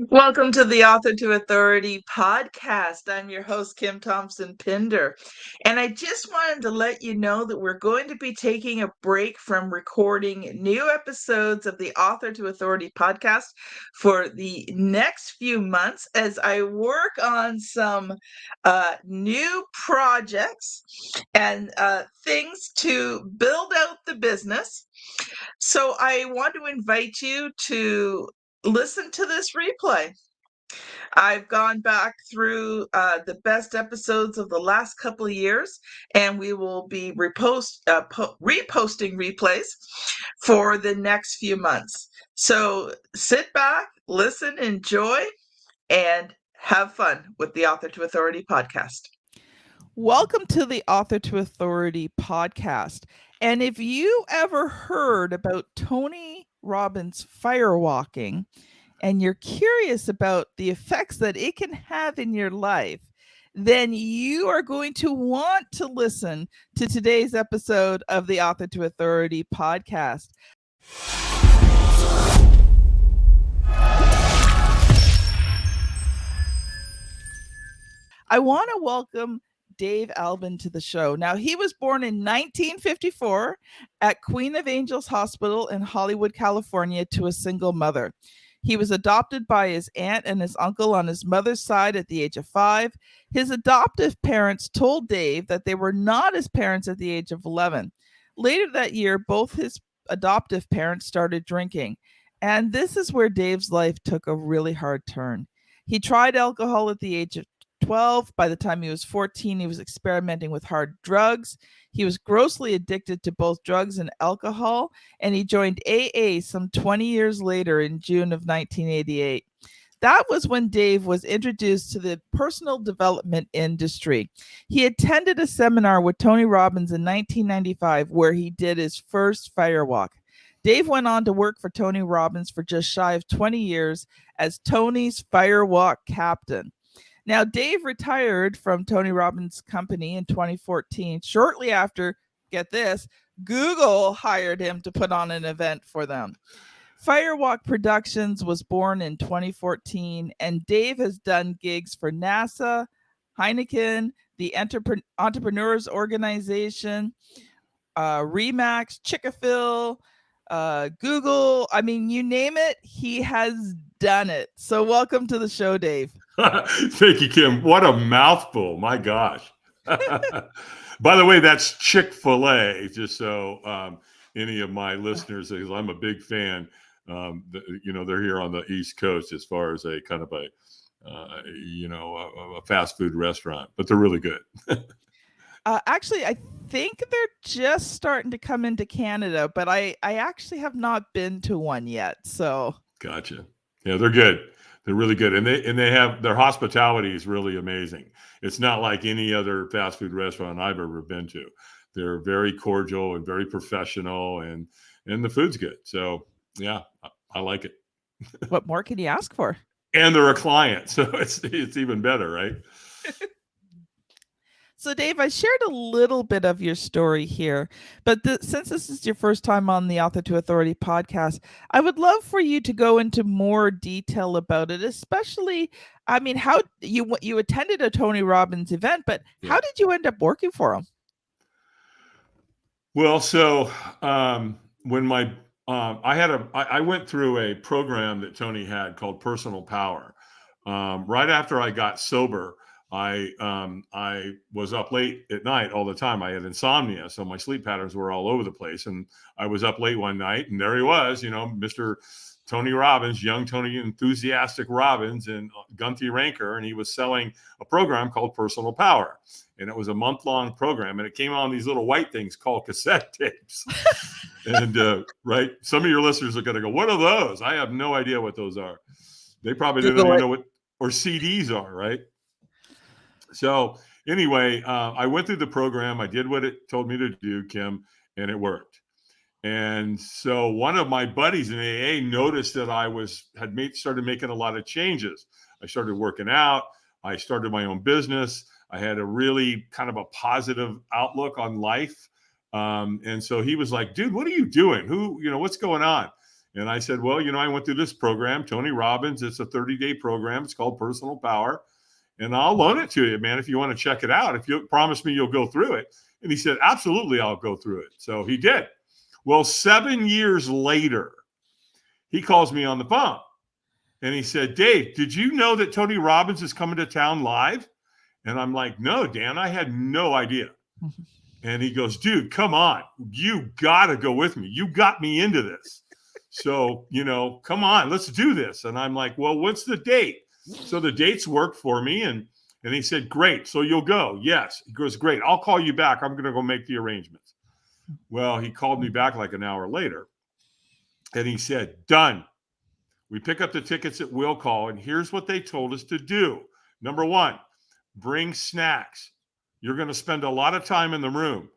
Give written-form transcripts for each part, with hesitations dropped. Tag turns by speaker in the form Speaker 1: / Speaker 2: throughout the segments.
Speaker 1: Welcome to the Author to Authority podcast. I'm your host, Kim Thompson-Pinder. And I just wanted to let you know that we're going to be taking a break from recording new episodes of the Author to Authority podcast for the next few months as I work on some new projects and things to build out the business. So I want to invite you to listen to this replay. I've gone back through the best episodes of the last couple of years, and we will be reposting replays for the next few months. So sit back, listen, enjoy, and have fun with the Author to Authority podcast.
Speaker 2: Welcome to the Author to Authority podcast. And if you ever heard about Tony Robbins firewalking and you're curious about the effects that it can have in your life, then you are going to want to listen to today's episode of the Author to Authority podcast. I want to welcome Dave Albin to the show. Now, he was born in 1954 at Queen of Angels Hospital in Hollywood, California, to a single mother. He was adopted by his aunt and his uncle on his mother's side at the age of 5. His adoptive parents told Dave that they were not his parents at the age of 11. Later that year, both his adoptive parents started drinking. And this is where Dave's life took a really hard turn. He tried alcohol at the age of 12. By the time he was 14, he was experimenting with hard drugs. He was grossly addicted to both drugs and alcohol, and he joined AA some 20 years later in June of 1988. That was when Dave was introduced to the personal development industry. He attended a seminar with Tony Robbins in 1995 where he did his first Firewalk. Dave went on to work for Tony Robbins for just shy of 20 years as Tony's Firewalk captain. Now, Dave retired from Tony Robbins' company in 2014. Shortly after, get this, Google hired him to put on an event for them. Firewalk Productions was born in 2014, and Dave has done gigs for NASA, Heineken, the Entrepreneurs Organization, Remax, Chick-fil-A, Google. I mean, you name it, he has done it. So welcome to the show, Dave.
Speaker 3: Thank you, Kim. What a mouthful. My gosh. By the way, that's Chick-fil-A, just so any of my listeners, because I'm a big fan, they're here on the East Coast as far as a kind of a fast food restaurant, but they're really good.
Speaker 2: Actually, I think they're just starting to come into Canada, but I actually have not been to one yet. So
Speaker 3: gotcha. Yeah, they're good. They're really good, and they have their hospitality is really amazing. It's not like any other fast food restaurant I've ever been to. They're very cordial and very professional, and the food's good. So yeah, I like it.
Speaker 2: What more can you ask for?
Speaker 3: And they're a client, so it's even better, right?
Speaker 2: So, Dave, I shared a little bit of your story here, but since this is your first time on the Author to Authority podcast, I would love for you to go into more detail about it, especially, I mean, how you attended a Tony Robbins event, but how did you end up working for him?
Speaker 3: Well, so when I went through a program that Tony had called Personal Power. Right after I got sober, I was up late at night all the time. I had insomnia, so my sleep patterns were all over the place. And I was up late one night, and there he was, Mr. Tony Robbins, young Tony, enthusiastic Robbins in Gunty Ranker, and he was selling a program called Personal Power. And it was a month-long program, and it came on these little white things called cassette tapes. And right, some of your listeners are going to go, "What are those?" I have no idea what those are. They probably don't even know what or CDs are, right? So anyway, I went through the program. I did what it told me to do, Kim, and it worked. And so one of my buddies in AA noticed that I started making a lot of changes. I started working out. I started my own business. I had a really kind of a positive outlook on life. And so he was like, "Dude, what are you doing? What's going on?" And I said, well, I went through this program, Tony Robbins. It's a 30-day program. It's called Personal Power. And I'll loan it to you, man, if you want to check it out. If you promise me you'll go through it. And he said, absolutely, I'll go through it. So he did. Well, 7 years later, he calls me on the phone. And he said, Dave, did you know that Tony Robbins is coming to town live? And I'm like, no, Dan, I had no idea. And he goes, dude, come on. You got to go with me. You got me into this. So, come on, let's do this. And I'm like, well, what's the date? So the dates worked for me. And he said, great. So you'll go. Yes. He goes, great. I'll call you back. I'm going to go make the arrangements. Well, he called me back like an hour later. And he said, done. We pick up the tickets at will call. And here's what they told us to do. Number one, bring snacks. You're going to spend a lot of time in the room.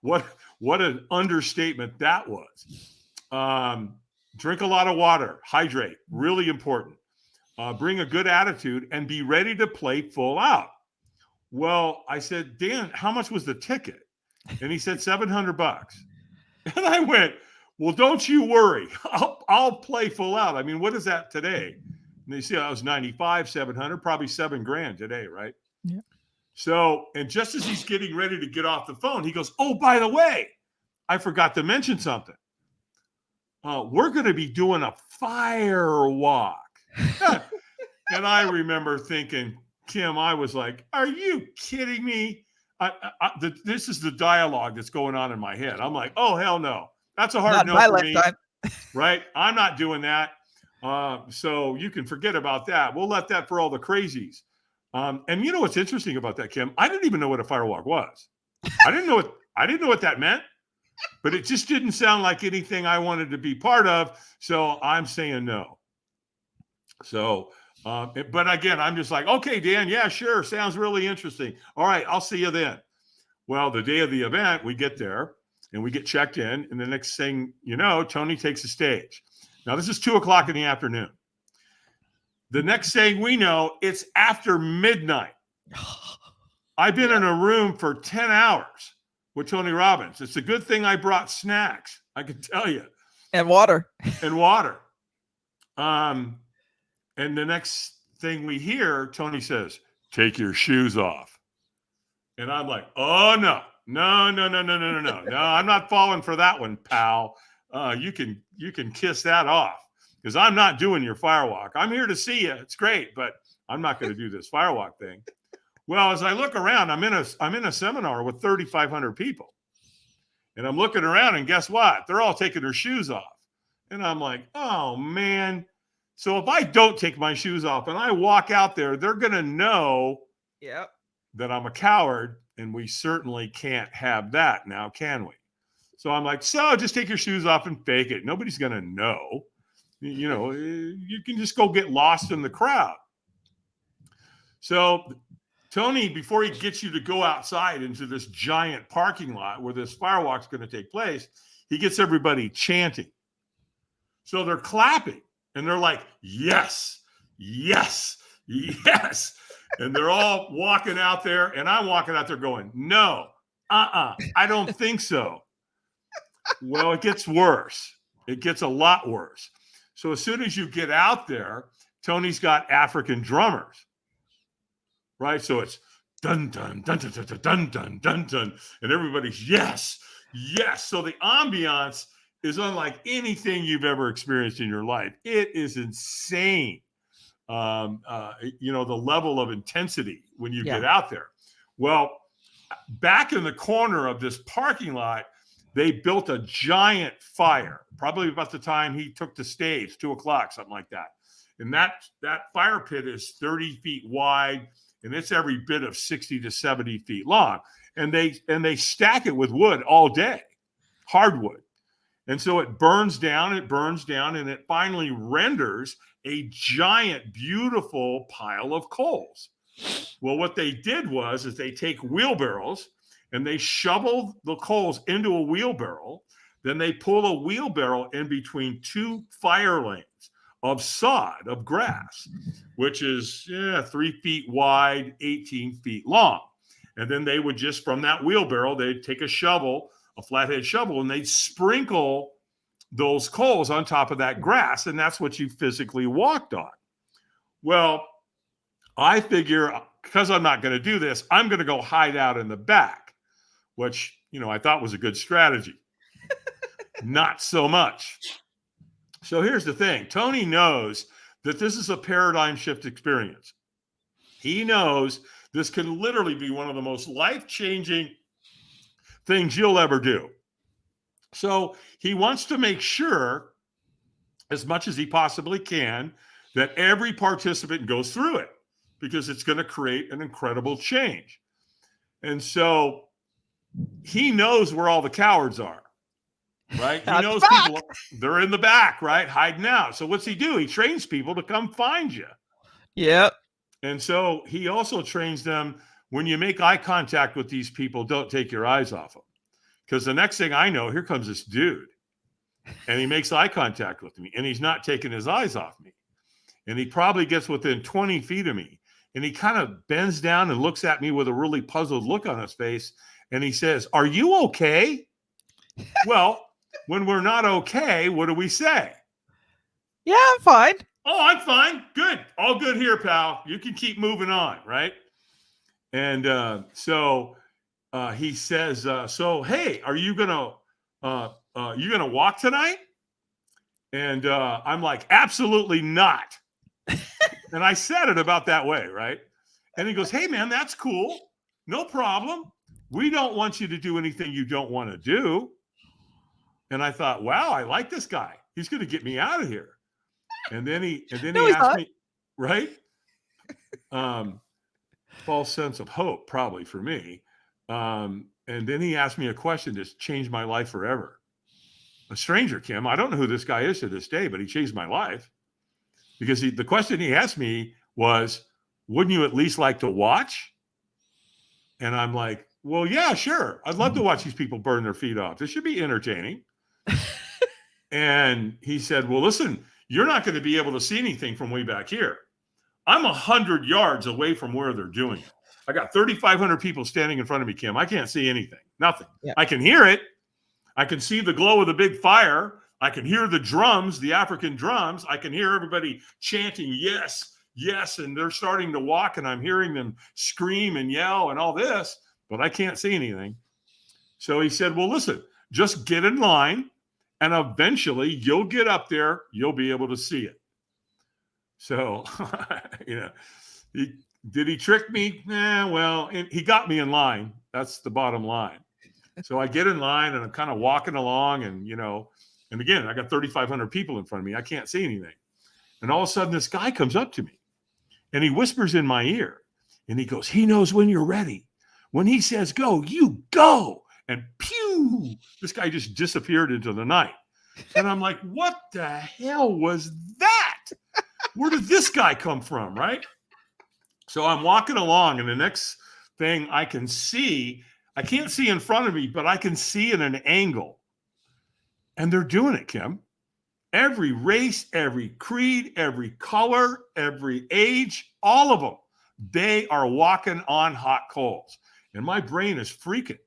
Speaker 3: What an understatement that was. Drink a lot of water. Hydrate. Really important. Bring a good attitude and be ready to play full out. Well, I said, Dan, how much was the ticket? And he said, $700. And I went, well, don't you worry. I'll play full out. I mean, what is that today? And they said, I was 95, 700, probably $7,000 today, right?
Speaker 2: Yeah.
Speaker 3: So, and just as he's getting ready to get off the phone, he goes, oh, by the way, I forgot to mention something. We're going to be doing a Firewalk. And I remember thinking, Kim, I was like, are you kidding me? This is the dialogue that's going on in my head. I'm like, oh, hell no. That's a hard no for me. Right? I'm not doing that. So you can forget about that. We'll let that for all the crazies. And you know what's interesting about that, Kim? I didn't even know what a Firewalk was. I didn't know what that meant. But it just didn't sound like anything I wanted to be part of. So I'm saying no. So, but again, I'm just like, okay, Dan, yeah, sure. Sounds really interesting. All right, I'll see you then. Well, the day of the event, we get there and we get checked in. And the next thing you know, Tony takes the stage. Now, this is 2:00 in the afternoon. The next thing we know, it's after midnight. I've been in a room for 10 hours with Tony Robbins. It's a good thing I brought snacks, I can tell you.
Speaker 2: And water.
Speaker 3: And the next thing we hear, Tony says, take your shoes off. And I'm like, oh, no, I'm not falling for that one, pal. You can kiss that off because I'm not doing your Firewalk. I'm here to see you. It's great, but I'm not going to do this Firewalk thing. Well, as I look around, I'm in a seminar with 3,500 people. And I'm looking around and guess what? They're all taking their shoes off. And I'm like, oh, man. So if I don't take my shoes off and I walk out there, they're going to know that I'm a coward. And we certainly can't have that now, can we? So I'm like, so just take your shoes off and fake it. Nobody's going to know. You can just go get lost in the crowd. So Tony, before he gets you to go outside into this giant parking lot where this Firewalk's going to take place, he gets everybody chanting. So they're clapping and they're like, yes, yes, yes. And they're all walking out there and I'm walking out there going, no, I don't think so. Well, it gets worse. It gets a lot worse. So as soon as you get out there, Tony's got African drummers. Right, so it's dun dun dun dun dun dun dun dun dun, and everybody's yes, yes. So the ambiance is unlike anything you've ever experienced in your life. It is insane. The level of intensity when you get out there. Well, back in the corner of this parking lot, they built a giant fire. Probably about the time he took the stage, 2:00, something like that. And that fire pit is 30 feet wide. And it's every bit of 60 to 70 feet long. And they stack it with wood all day, hardwood. And so it burns down, and it finally renders a giant, beautiful pile of coals. Well, what they did is they take wheelbarrows and they shovel the coals into a wheelbarrow. Then they pull a wheelbarrow in between two fire lanes of sod, of grass, which is 3 feet wide, 18 feet long. And then they would just, from that wheelbarrow, they'd take a shovel, a flathead shovel, and they'd sprinkle those coals on top of that grass, and that's what you physically walked on. Well, I figure, because I'm not going to do this, I'm going to go hide out in the back, which, I thought was a good strategy. Not so much. So here's the thing. Tony knows that this is a paradigm shift experience. He knows this can literally be one of the most life-changing things you'll ever do. So he wants to make sure, as much as he possibly can, that every participant goes through it, because it's going to create an incredible change. And so he knows where all the cowards are, right? He knows people, they're in the back, right? Hiding out. So what's he do? He trains people to come find you.
Speaker 2: Yep.
Speaker 3: And so he also trains them, when you make eye contact with these people, don't take your eyes off them. Because the next thing I know, here comes this dude. And he makes eye contact with me. And he's not taking his eyes off me. And he probably gets within 20 feet of me. And he kind of bends down and looks at me with a really puzzled look on his face. And he says, "Are you okay?" Well, when we're not okay, what do we say?
Speaker 2: Yeah, I'm fine.
Speaker 3: "Oh, I'm fine. Good. All good here, pal. You can keep moving on," right? And so he says, "So, hey, are you gonna walk tonight?" And I'm like, "Absolutely not." And I said it about that way, right? And he goes, "Hey, man, that's cool. No problem. We don't want you to do anything you don't want to do." And I thought, wow, I like this guy. He's going to get me out of here. And then he asked me, right? False sense of hope, probably for me. And then he asked me a question that's changed my life forever. A stranger, Kim. I don't know who this guy is to this day, but he changed my life. Because the question he asked me was, "Wouldn't you at least like to watch?" And I'm like, "Well, yeah, sure. I'd love to watch these people burn their feet off. This should be entertaining." And he said, "Well, listen, you're not going to be able to see anything from way back here. I'm 100 yards away from where they're doing it. I got 3,500 people standing in front of me, Kim. I can't see anything. Nothing. Yeah. I can hear it. I can see the glow of the big fire. I can hear the drums, the African drums. I can hear everybody chanting, 'Yes, yes.' And they're starting to walk, and I'm hearing them scream and yell and all this, but I can't see anything." So he said, "Well, listen, just get in line, and eventually you'll get up there. You'll be able to see it." So, did he trick me? Well, he got me in line. That's the bottom line. So I get in line, and I'm kind of walking along, and, and again, I got 3,500 people in front of me. I can't see anything. And all of a sudden, this guy comes up to me, and he whispers in my ear, and he goes, "He knows when you're ready. When he says go, you go." And pew, this guy just disappeared into the night. And I'm like, what the hell was that? Where did this guy come from, right? So I'm walking along, and the next thing I can see, I can't see in front of me, but I can see in an angle. And they're doing it, Kim. Every race, every creed, every color, every age, all of them, they are walking on hot coals. And my brain is freaking.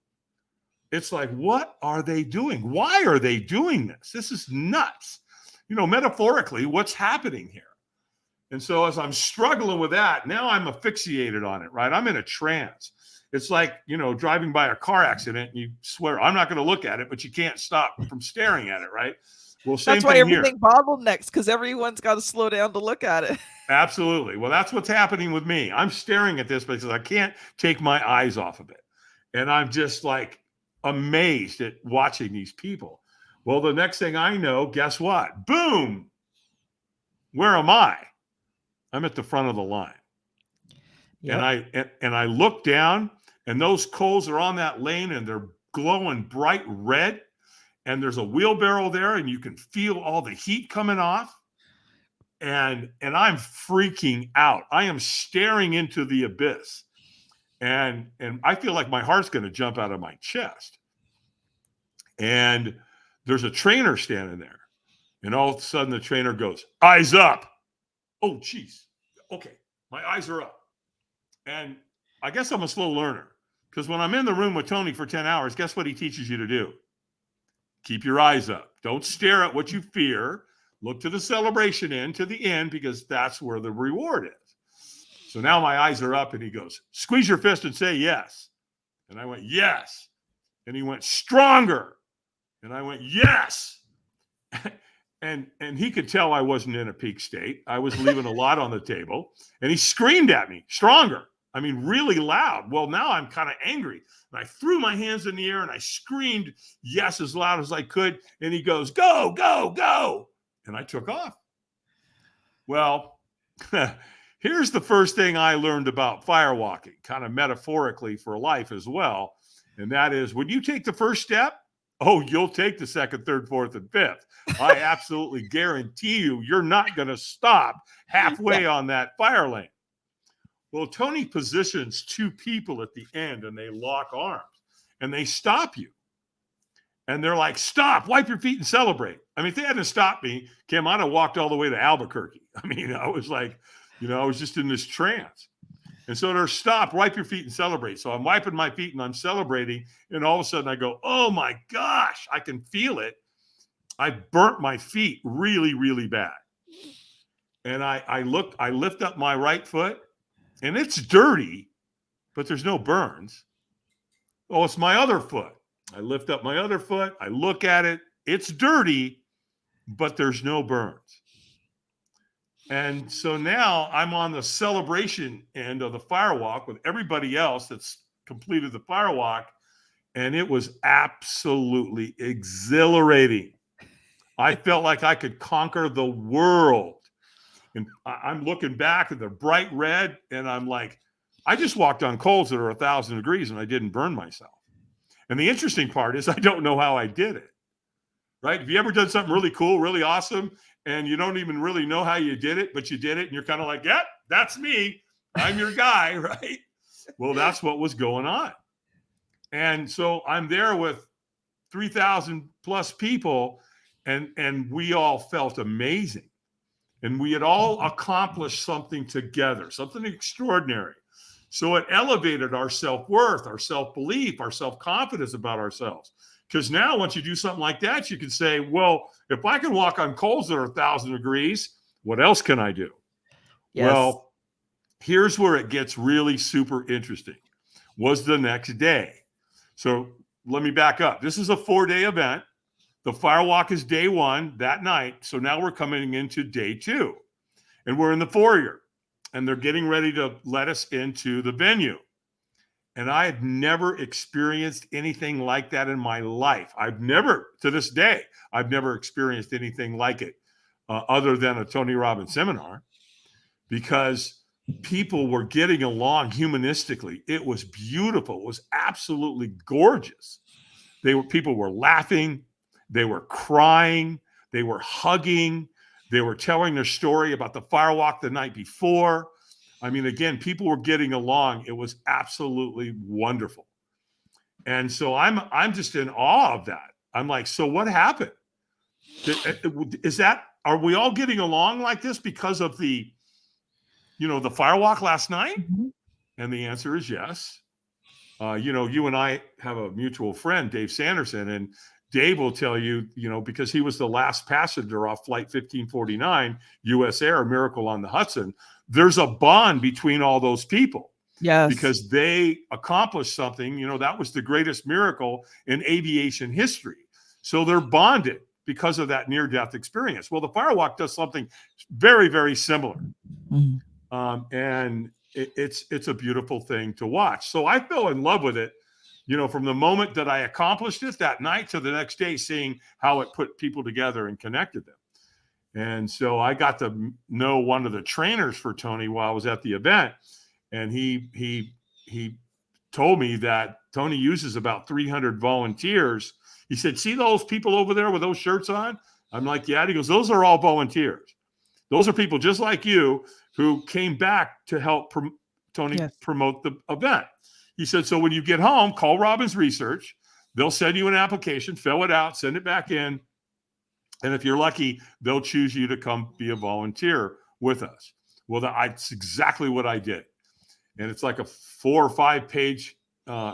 Speaker 3: It's like, what are they doing? Why are they doing this? This is nuts. Metaphorically, what's happening here? And so as I'm struggling with that, now I'm asphyxiated on it, right? I'm in a trance. It's like, driving by a car accident, and you swear, I'm not going to look at it, but you can't stop from staring at it, right? Well, same
Speaker 2: That's why
Speaker 3: thing
Speaker 2: everything bottlenecks, because everyone's got to slow down to look at it.
Speaker 3: Absolutely. Well, that's what's happening with me. I'm staring at this because I can't take my eyes off of it. And I'm just like amazed at watching these people. Well, the next thing I know, guess what? Boom. Where am I? I'm at the front of the line. Yep. And I look down, and those coals are on that lane, and they're glowing bright red. And there's a wheelbarrow there, and you can feel all the heat coming off. And I'm freaking out. I am staring into the abyss. And I feel like my heart's going to jump out of my chest. And there's a trainer standing there. And all of a sudden the trainer goes, "Eyes up." Oh, geez. Okay. My eyes are up. And I guess I'm a slow learner, because when I'm in the room with Tony for 10 hours, guess what he teaches you to do? keep your eyes up. Don't stare at what you fear. Look to the celebration end, to the end, because that's where the reward is. So now my eyes are up, and he goes, squeeze your fist and say yes. And I went, yes. And he went, stronger. And I went, yes. And he could tell I wasn't in a peak state. I was leaving a lot on the table. And he screamed at me, stronger. I mean, really loud. Well, now I'm kind of angry. And I threw my hands in the air and I screamed yes as loud as I could. And he goes, go, go, go. And I took off. Well, here's the first thing I learned about firewalking, kind of metaphorically for life as well. And that is, when you take the first step, oh, you'll take the second, third, fourth, and fifth. I absolutely guarantee you, you're not going to stop halfway on that fire lane. Well, Tony positions two people at the end, and they lock arms, and they stop you. And they're like, stop, wipe your feet and celebrate. I mean, if they hadn't stopped me, Kim, I'd have walked all the way to Albuquerque. I mean, I was like, I was just in this trance. And so they're stop, wipe your feet and celebrate. So I'm wiping my feet and I'm celebrating. And all of a sudden I go, oh my gosh, I can feel it. I burnt my feet really, really bad. And I lift up my right foot and it's dirty, but there's no burns. Oh, it's my other foot. I lift up my other foot. I look at it. It's dirty, but there's no burns. And so now I'm on the celebration end of the firewalk with everybody else that's completed the firewalk. And it was absolutely exhilarating. I felt like I could conquer the world. And I'm looking back at the bright red and I'm like, I just walked on coals that are 1,000 degrees and I didn't burn myself. And the interesting part is I don't know how I did it, right? Have you ever done something really cool, really awesome, and you don't even really know how you did it, but you did it, and you're kind of like, yeah, that's me. I'm your guy, right? Well, that's what was going on. And so I'm there with 3,000 plus people, and we all felt amazing. And we had all accomplished something together, something extraordinary. So it elevated our self-worth, our self-belief, our self-confidence about ourselves. Because now once you do something like that, you can say, well, if I can walk on coals that are 1,000 degrees, what else can I do? Yes. Well, here's where it gets really super interesting. Was the next day. So let me back up. This is a 4-day event. The firewalk is day 1 that night. So now we're coming into day 2. And we're in the foyer. And they're getting ready to let us into the venue. And I had never experienced anything like that in my life. To this day, I've never experienced anything like it other than a Tony Robbins seminar, because people were getting along humanistically. It was beautiful. It was absolutely gorgeous. People were laughing. They were crying. They were hugging. They were telling their story about the firewalk the night before. I mean, again, people were getting along. It was absolutely wonderful. And so I'm just in awe of that. I'm like, so what happened? Are we all getting along like this because of the firewalk last night? Mm-hmm. And the answer is yes. You and I have a mutual friend, Dave Sanderson, and Dave will tell you, because he was the last passenger off Flight 1549, U.S. Air, Miracle on the Hudson. There's a bond between all those people. Yes. Because they accomplished something, that was the greatest miracle in aviation history. So they're bonded because of that near-death experience. Well, the firewalk does something very, very similar. Mm-hmm. And it's a beautiful thing to watch. So I fell in love with it. From the moment that I accomplished it that night to the next day, seeing how it put people together and connected them. And so I got to know one of the trainers for Tony while I was at the event. And he told me that Tony uses about 300 volunteers. He said, see those people over there with those shirts on? I'm like, yeah. And he goes, those are all volunteers. Those are people just like you who came back to help Tony promote the event. He said, so when you get home, call Robbins Research. They'll send you an application, fill it out, send it back in. And if you're lucky, they'll choose you to come be a volunteer with us. Well, that's exactly what I did. And it's like a 4 or 5 page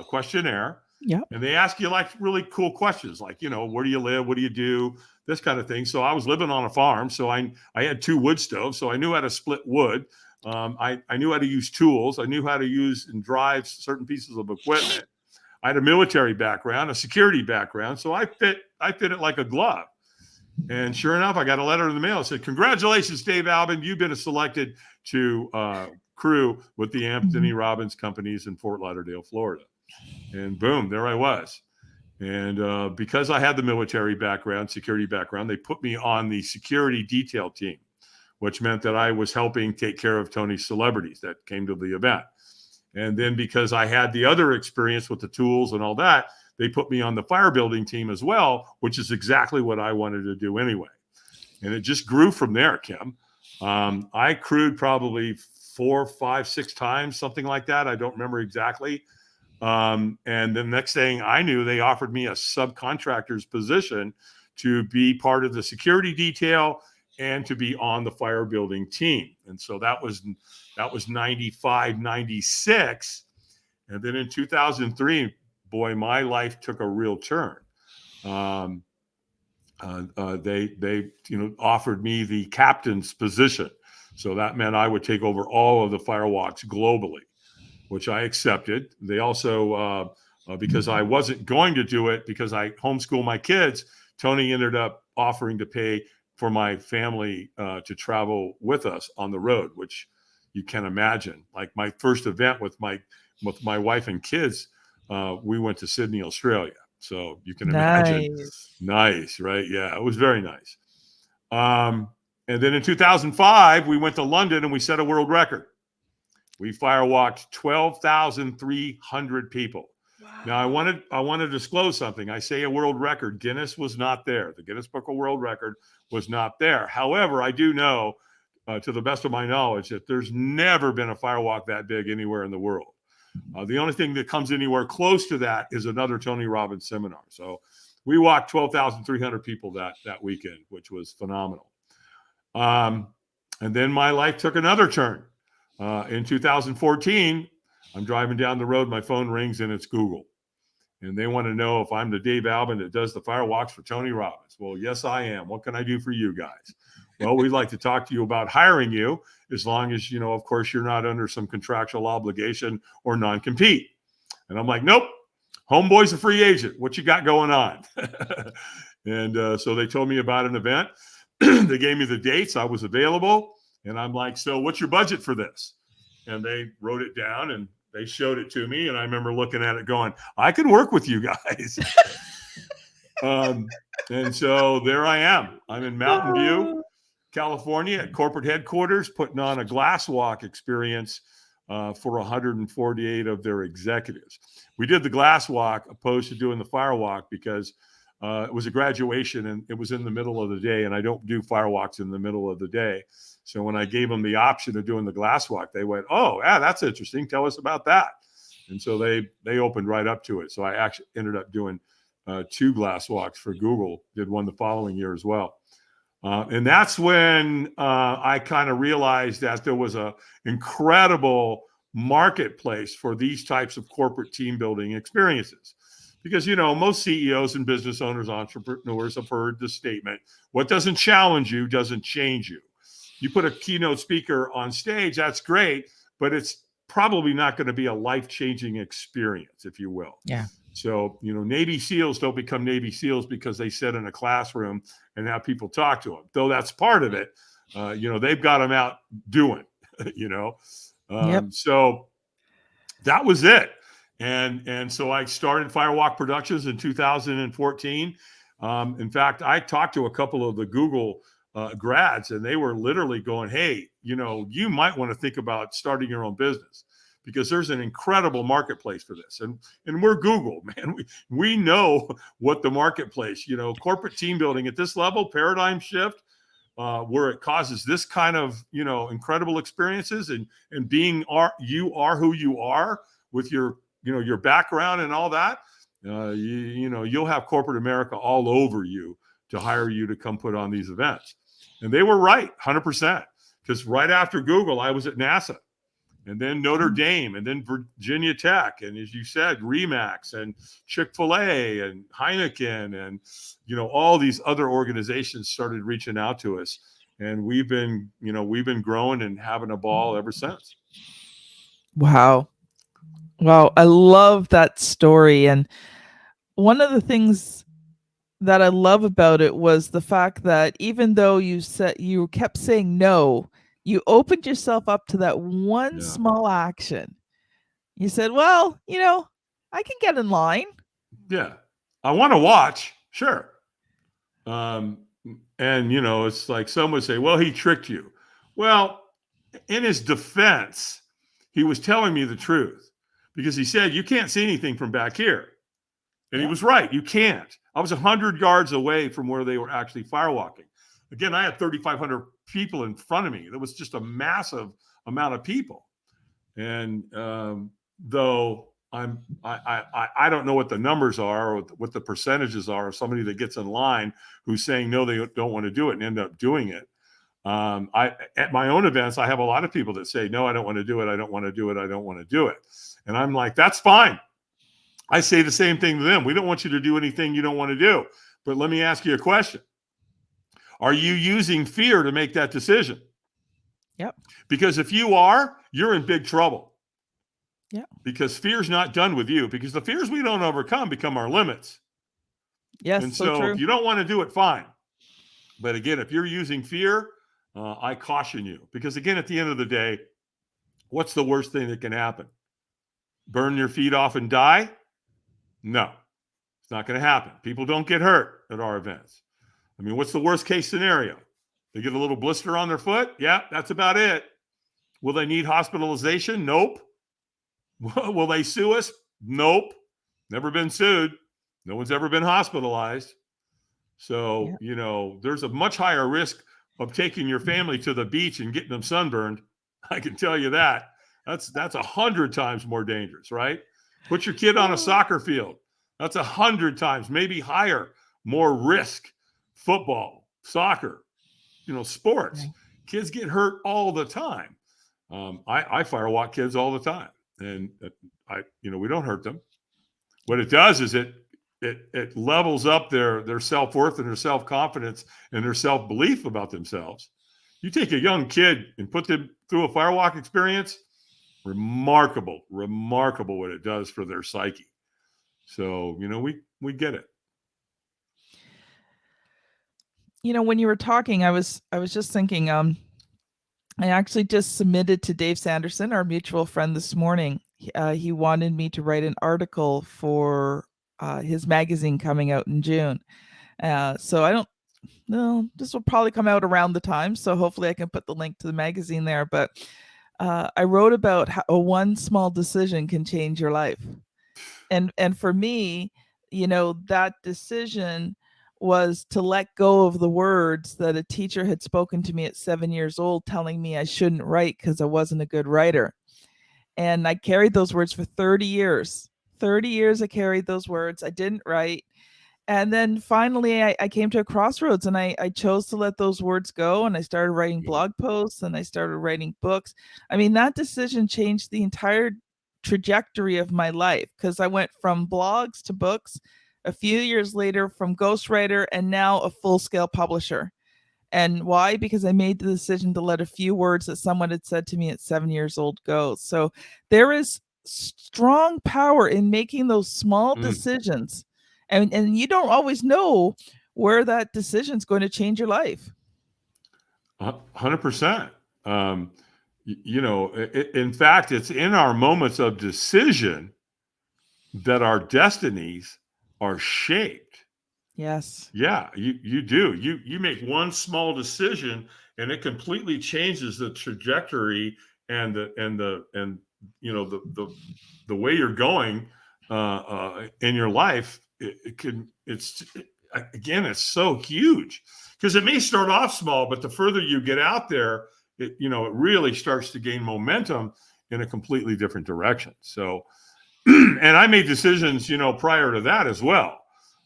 Speaker 3: questionnaire.
Speaker 2: Yeah.
Speaker 3: And they ask you like really cool questions, like, where do you live? What do you do? This kind of thing. So I was living on a farm. So I had 2 wood stoves. So I knew how to split wood. I knew how to use tools. I knew how to use and drive certain pieces of equipment. I had a military background, a security background. So I fit it like a glove. And sure enough, I got a letter in the mail that said, "Congratulations, Dave Albin. You've been selected to crew with the Tony Robbins companies in Fort Lauderdale, Florida." And boom, there I was. And because I had the military background, security background, they put me on the security detail team, which meant that I was helping take care of Tony's celebrities that came to the event. And then because I had the other experience with the tools and all that, they put me on the fire building team as well, which is exactly what I wanted to do anyway. And it just grew from there, Kim. I crewed probably 4, 5, 6 times, something like that. I don't remember exactly. And the next thing I knew, they offered me a subcontractor's position to be part of the security detail and to be on the fire building team. And so that was 95, 96. And then in 2003, boy, my life took a real turn. They offered me the captain's position. So that meant I would take over all of the firewalks globally, which I accepted. They also, because I wasn't going to do it because I homeschool my kids, Tony ended up offering to pay for my family to travel with us on the road, which you can imagine. Like my first event with my wife and kids, we went to Sydney, Australia. So you can imagine. Nice, right? Yeah, it was very nice. And then in 2005, we went to London and we set a world record. We firewalked 12,300 people. Wow. Now I want to disclose something. I say a world record. Guinness was not there. The Guinness Book of World Record was not there. However, I do know, to the best of my knowledge, that there's never been a firewalk that big anywhere in the world. The only thing that comes anywhere close to that is another Tony Robbins seminar. So we walked 12,300 people that weekend, which was phenomenal. And then my life took another turn. In 2014, I'm driving down the road, my phone rings and it's Google. And they want to know if I'm the Dave Albin that does the firewalks for Tony Robbins. Well, yes, I am. What can I do for you guys? Well, we'd like to talk to you about hiring you, as long as, of course, you're not under some contractual obligation or non-compete. And I'm like, nope, homeboy's a free agent. What you got going on? And so they told me about an event. They gave me the dates. I was available. And I'm like, so what's your budget for this? And they wrote it down and they showed it to me. And I remember looking at it going, I can work with you guys. And so there I am. I'm in Mountain View, California at corporate headquarters, putting on a glass walk experience for 148 of their executives. We did the glass walk opposed to doing the firewalk because it was a graduation and it was in the middle of the day. And I don't do firewalks in the middle of the day. So when I gave them the option of doing the glass walk, they went, oh, yeah, that's interesting. Tell us about that. And so they opened right up to it. So I actually ended up doing 2 glass walks for Google, did one the following year as well. And that's when I kind of realized that there was an incredible marketplace for these types of corporate team building experiences. Because, most CEOs and business owners, entrepreneurs have heard the statement, what doesn't challenge you doesn't change you. You put a keynote speaker on stage, that's great, but it's probably not going to be a life-changing experience, if you will.
Speaker 2: Yeah.
Speaker 3: So, Navy SEALs don't become Navy SEALs because they sit in a classroom and have people talk to them. Though that's part of it. They've got them out doing,
Speaker 2: Yep.
Speaker 3: So that was it. And so I started Firewalk Productions in 2014. In fact, I talked to a couple of the Google grads, and they were literally going, hey, you might want to think about starting your own business because there's an incredible marketplace for this. And we're Google, man. We know what the marketplace, corporate team building at this level, paradigm shift, where it causes this kind of, incredible experiences and you are who you are with your background and all that. You'll have corporate America all over you to hire you to come put on these events. And they were right, 100%. Because right after Google, I was at NASA. and then Notre Dame, and then Virginia Tech, and as you said, Remax and Chick-fil-A and Heineken, and all these other organizations started reaching out to us, and we've been growing and having a ball ever since.
Speaker 2: Wow, I love that story. And one of the things that I love about it was the fact that even though you kept saying no, you opened yourself up to that one small action. You said, well, I can get in line.
Speaker 3: Yeah. I want to watch. Sure. And, it's like some would say, well, he tricked you. Well, in his defense, he was telling me the truth, because he said, you can't see anything from back here. And he was right. You can't. I was 100 yards away from where they were actually firewalking. Again, I had 3,500 people in front of me. That was just a massive amount of people. And though I don't know what the numbers are or what the percentages are of somebody that gets in line who's saying no, they don't want to do it and end up doing it. At my own events, I have a lot of people that say, no, I don't want to do it. I don't want to do it. I don't want to do it. And I'm like, that's fine. I say the same thing to them. We don't want you to do anything you don't want to do. But let me ask you a question. Are you using fear to make that decision?
Speaker 2: Yep.
Speaker 3: Because if you are, you're in big trouble.
Speaker 2: Yeah.
Speaker 3: Because fear's not done with you, because the fears we don't overcome become our limits.
Speaker 2: Yes.
Speaker 3: And so
Speaker 2: true.
Speaker 3: if you don't want to do it, fine. But again, if you're using fear, I caution you, because again, at the end of the day, what's the worst thing that can happen? Burn your feet off and die? No, it's not going to happen. People don't get hurt at our events. I mean, what's the worst case scenario? They get a little blister on their foot? Yeah, that's about it. Will they need hospitalization? Nope. Will they sue us? Nope. Never been sued. No one's ever been hospitalized. So, there's a much higher risk of taking your family to the beach and getting them sunburned. I can tell you that. That's 100 times more dangerous, right? Put your kid on a soccer field. That's 100 times, maybe higher, more risk. Football, soccer, sports. Kids get hurt all the time. I firewalk kids all the time, and we don't hurt them. What it does is it levels up their self-worth and their self-confidence and their self-belief about themselves. You take a young kid and put them through a firewalk experience, remarkable what it does for their psyche. So, we get it.
Speaker 2: When you were talking, I was just thinking, I actually just submitted to Dave Sanderson, our mutual friend, this morning. He wanted me to write an article for his magazine coming out in June. So I don't know, this will probably come out around the time. So hopefully I can put the link to the magazine there. But I wrote about how one small decision can change your life. And for me, that decision was to let go of the words that a teacher had spoken to me at 7 years old, telling me I shouldn't write because I wasn't a good writer. And I carried those words for 30 years. 30 years I carried those words. I didn't write. And then finally I came to a crossroads, and I chose to let those words go. And I started writing blog posts, and I started writing books. I mean, that decision changed the entire trajectory of my life, because I went from blogs to books, a few years later from ghostwriter, and now a full-scale publisher. And why? Because I made the decision to let a few words that someone had said to me at 7 years old go. So there is strong power in making those small decisions. And you don't always know where that decision is going to change your life.
Speaker 3: 100%. In fact, it's in our moments of decision that our destinies are shaped.
Speaker 2: Yes.
Speaker 3: Yeah, you do. You make one small decision, and it completely changes the trajectory and the way you're going in your life. It's so huge, because it may start off small, but the further you get out there, it really starts to gain momentum in a completely different direction. So, and I made decisions, prior to that as well.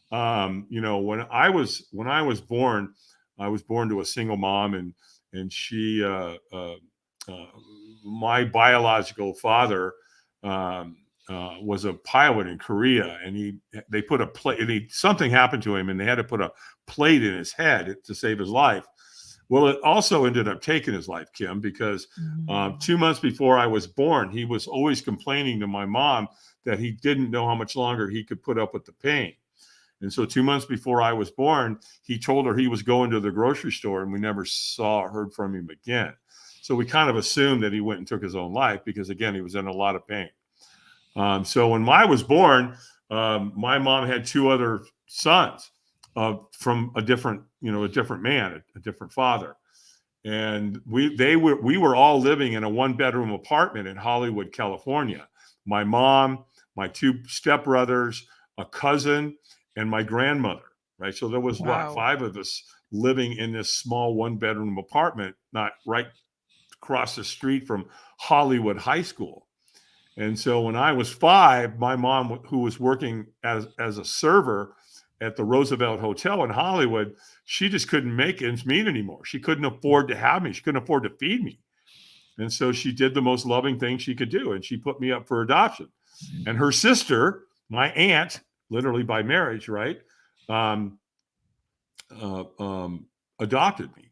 Speaker 3: When I was born to a single mom, and she my biological father was a pilot in Korea, and they put a plate, and something happened to him, and they had to put a plate in his head to save his life. Well, it also ended up taking his life, Kim, because 2 months before I was born, he was always complaining to my mom that he didn't know how much longer he could put up with the pain. And so 2 months before I was born, he told her he was going to the grocery store, and we never saw or heard from him again. So we kind of assumed that he went and took his own life because, again, he was in a lot of pain. So when I was born, my mom had 2 other sons from a different man, a different father. And we were all living in a 1-bedroom apartment in Hollywood, California. My mom, my 2 stepbrothers, a cousin, and my grandmother, right? So there was 5 of us living in this small 1-bedroom apartment, not right across the street from Hollywood High School. And so when I was 5, my mom, who was working as a server at the Roosevelt Hotel in Hollywood, she just couldn't make ends meet anymore. She couldn't afford to have me. She couldn't afford to feed me. And so she did the most loving thing she could do, and she put me up for adoption. And her sister, my aunt, literally by marriage, right, adopted me.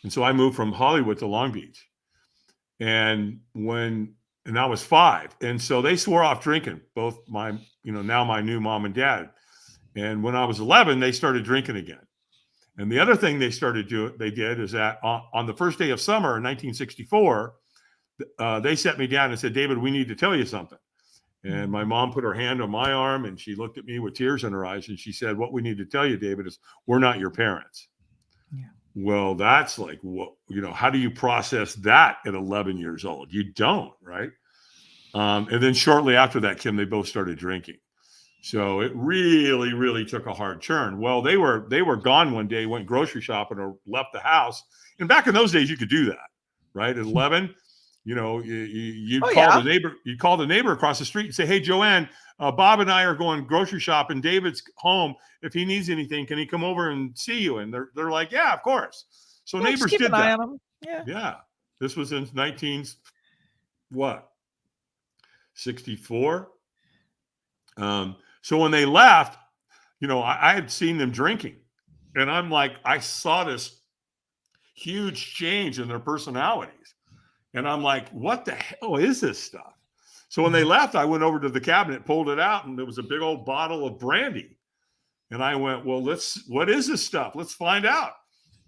Speaker 3: And so I moved from Hollywood to Long Beach. And I was 5. And so they swore off drinking, both now my new mom and dad. And when I was 11, they started drinking again. And the other thing they did is that on the first day of summer in 1964, they set me down and said, "David, we need to tell you something." And my mom put her hand on my arm, and she looked at me with tears in her eyes, and she said, "What we need to tell you, David, is we're not your parents." Yeah. Well, that's like, how do you process that at 11 years old? You don't, right? And then shortly after that, Kim, they both started drinking. So it really, really took a hard turn. Well, they were gone one day, went grocery shopping or left the house. And back in those days, you could do that, right? At 11, you'd call the neighbor across the street and say, "Hey, Joanne, Bob and I are going grocery shopping. David's home. If he needs anything, can he come over and see you?" And they're like, "Yeah, of course." So neighbors did that. Yeah. This was in 64. So when they left, I had seen them drinking, and I'm like, I saw this huge change in their personalities. And I'm like, what the hell is this stuff? So when they left, I went over to the cabinet, pulled it out, and there was a big old bottle of brandy. And I went, well, what is this stuff? Let's find out.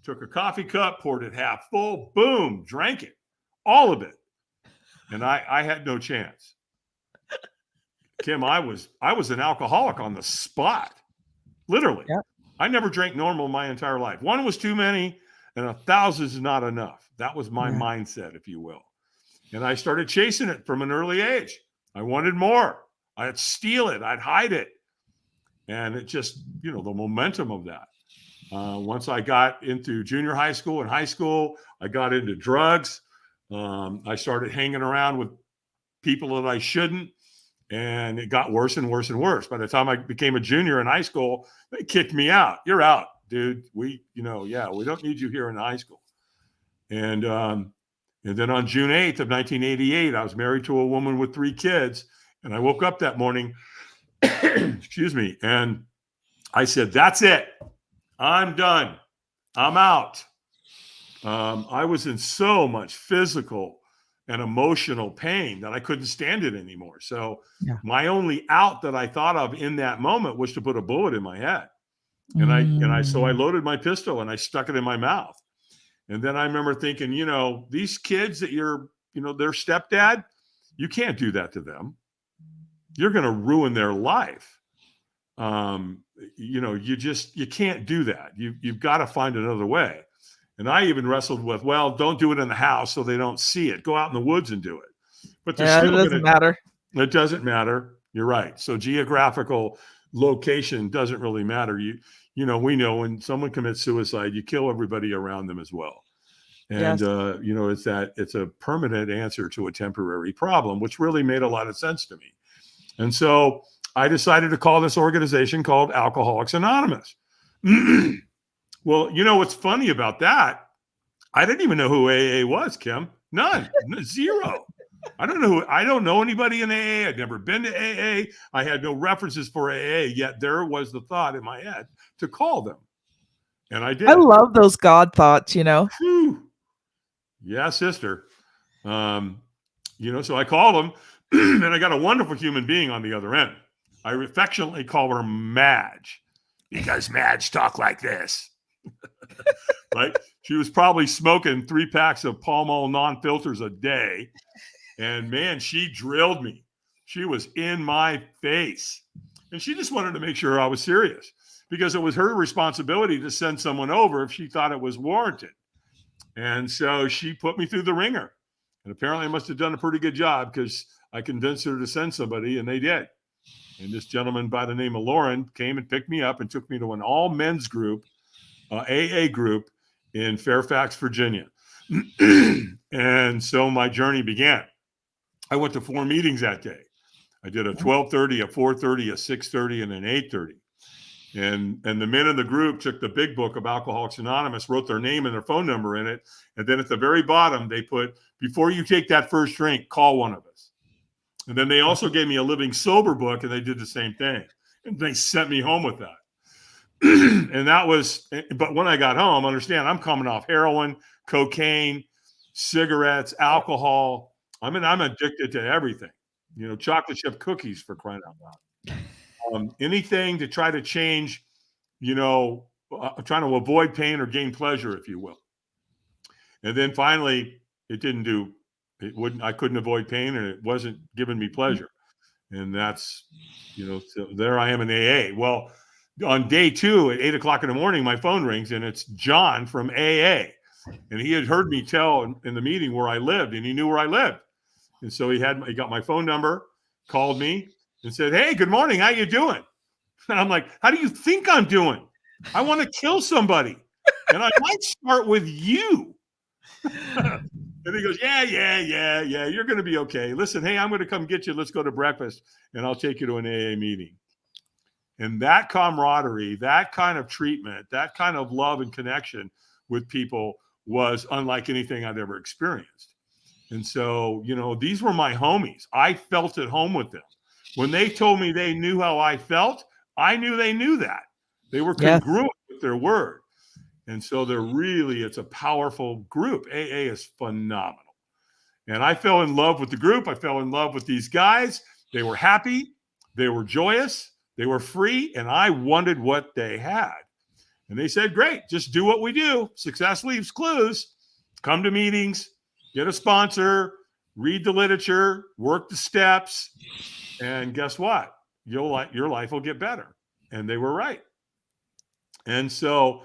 Speaker 3: Took a coffee cup, poured it half full, boom, drank it, all of it. And I had no chance. Kim, I was an alcoholic on the spot, literally. Yep. I never drank normal my entire life. 1 was too many, and 1,000 is not enough. That was my mindset, if you will. And I started chasing it from an early age. I wanted more. I'd steal it. I'd hide it. And it just, the momentum of that. Once I got into junior high school and high school, I got into drugs. I started hanging around with people that I shouldn't. And it got worse and worse and worse. By the time I became a junior in high school, they kicked me out. "You're out, dude. We don't need you here in high school." And then on June 8th of 1988, I was married to a woman with 3 kids. And I woke up that morning, excuse me, and I said, "That's it. I'm done. I'm out." I was in so much physical and emotional pain that I couldn't stand it anymore. So my only out that I thought of in that moment was to put a bullet in my head. And so I loaded my pistol and I stuck it in my mouth. And then I remember thinking, these kids that you're, their stepdad, you can't do that to them. You're going to ruin their life. You can't do that. You've got to find another way. And I even wrestled with, well, don't do it in the house so they don't see it. Go out in the woods and do it. But
Speaker 2: it doesn't matter.
Speaker 3: It doesn't matter. You're right. So geographical location doesn't really matter. We know when someone commits suicide, you kill everybody around them as well. And, it's a permanent answer to a temporary problem, which really made a lot of sense to me. And so I decided to call this organization called Alcoholics Anonymous. Well, what's funny about that? I didn't even know who AA was, Kim. None. Zero. I don't know anybody in AA. I'd never been to AA. I had no references for AA, yet there was the thought in my head to call them. And I did.
Speaker 2: I love those God thoughts,
Speaker 3: Whew. Yeah, sister. So I called them and I got a wonderful human being on the other end. I affectionately call her Madge because Madge talk like this. Right? She was probably smoking 3 packs of Pall Mall non-filters a day. And man, she drilled me. She was in my face. And she just wanted to make sure I was serious because it was her responsibility to send someone over if she thought it was warranted. And so she put me through the ringer. And apparently I must have done a pretty good job because I convinced her to send somebody, and they did. And this gentleman by the name of Lauren came and picked me up and took me to an all men's group, AA group in Fairfax, Virginia. And so my journey began. I went to 4 meetings that day. I did a 12:30, a 4:30, a 6:30, and an 8:30. And the men in the group took the big book of Alcoholics Anonymous, wrote their name and their phone number in it. And then at the very bottom, they put, before you take that first drink, call one of us. And then they also gave me a living sober book, and they did the same thing. And they sent me home with that. And that was, but when I got home, understand, I'm coming off heroin, cocaine, cigarettes, alcohol. I mean, I'm addicted to everything, chocolate chip cookies, for crying out loud. Anything to try to change, trying to avoid pain or gain pleasure, if you will. And then finally, I couldn't avoid pain, and it wasn't giving me pleasure. And that's, so there I am in AA. Well, on day 2 at 8 o'clock in the morning, my phone rings, and it's John from AA. And he had heard me tell in the meeting where I lived, and he knew where I lived. And so he got my phone number, called me, and said, "Hey, good morning. How you doing?" And I'm like, "How do you think I'm doing? I want to kill somebody. And I might start with you." And he goes, yeah, you're going to be okay. Listen, hey, I'm going to come get you. Let's go to breakfast, and I'll take you to an AA meeting. And that camaraderie, that kind of treatment, that kind of love and connection with people was unlike anything I'd ever experienced. And so, these were my homies. I felt at home with them. When they told me they knew how I felt, I knew they knew that. They were congruent with their word. And so it's a powerful group. AA is phenomenal. And I fell in love with the group. I fell in love with these guys. They were happy. They were joyous. They were free. And I wanted what they had. And they said, great, just do what we do. Success leaves clues. Come to meetings, get a sponsor, read the literature, work the steps. And guess what? Your life will get better. And they were right. And so,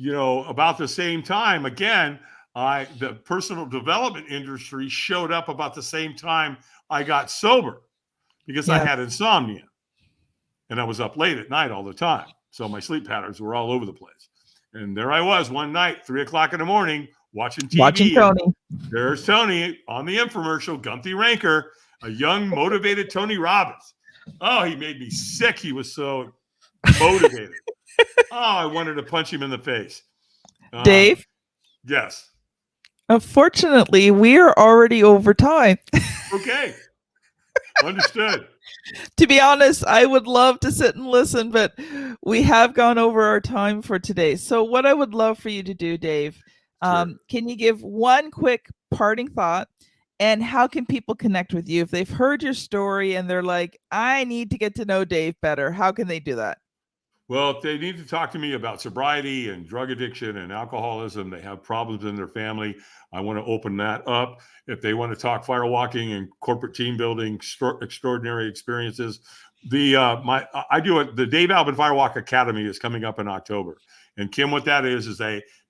Speaker 3: about the same time, again, the personal development industry showed up about the same time I got sober because I had insomnia and I was up late at night all the time. So my sleep patterns were all over the place. And there I was one night, 3 o'clock in the morning, watching TV.
Speaker 2: Watching Tony.
Speaker 3: There's Tony on the infomercial, Gumpy Ranker, a young, motivated Tony Robbins. Oh, he made me sick. He was so motivated. I wanted to punch him in the face.
Speaker 2: Dave?
Speaker 3: Yes.
Speaker 2: Unfortunately, we are already over time.
Speaker 3: Okay. Understood.
Speaker 2: To be honest, I would love to sit and listen, but we have gone over our time for today. So what I would love for you to do, Dave, can you give one quick parting thought? And how can people connect with you? If they've heard your story and they're like, I need to get to know Dave better, how can they do that?
Speaker 3: Well, if they need to talk to me about sobriety and drug addiction and alcoholism, they have problems in their family, I want to open that up. If they want to talk firewalking and corporate team building, extraordinary experiences, the Dave Albin Firewalk Academy is coming up in October. And Kim, what that is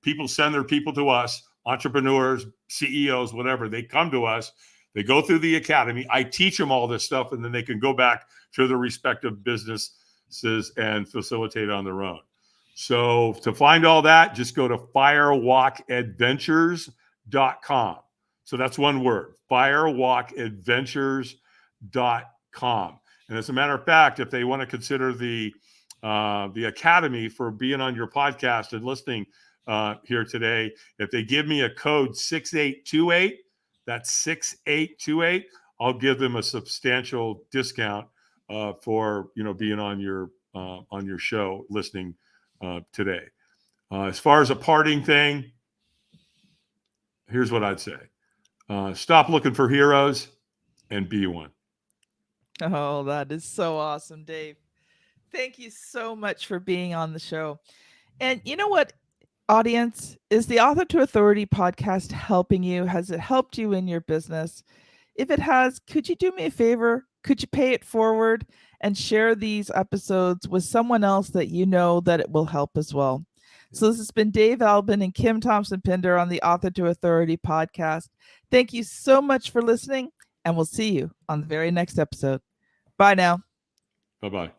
Speaker 3: people send their people to us, entrepreneurs, CEOs, whatever. They come to us, they go through the academy. I teach them all this stuff, and then they can go back to their respective businesses and facilitate on their own. So to find all that, just go to firewalkadventures.com. So that's one word, firewalkadventures.com. And as a matter of fact, if they want to consider the academy for being on your podcast and listening here today, if they give me a code 6828, that's 6828, I'll give them a substantial discount for being on your show, listening today. As far as a parting thing, here's what I'd say. Stop looking for heroes and be one.
Speaker 2: Oh, that is so awesome, Dave. Thank you so much for being on the show. And you know what, audience, is the Author to Authority podcast helping you? Has it helped you in your business? If it has, could you do me a favor? Could you pay it forward and share these episodes with someone else that you know that it will help as well? So this has been Dave Albin and Kim Thompson-Pinder on the Author to Authority podcast. Thank you so much for listening, and we'll see you on the very next episode. Bye now.
Speaker 3: Bye-bye.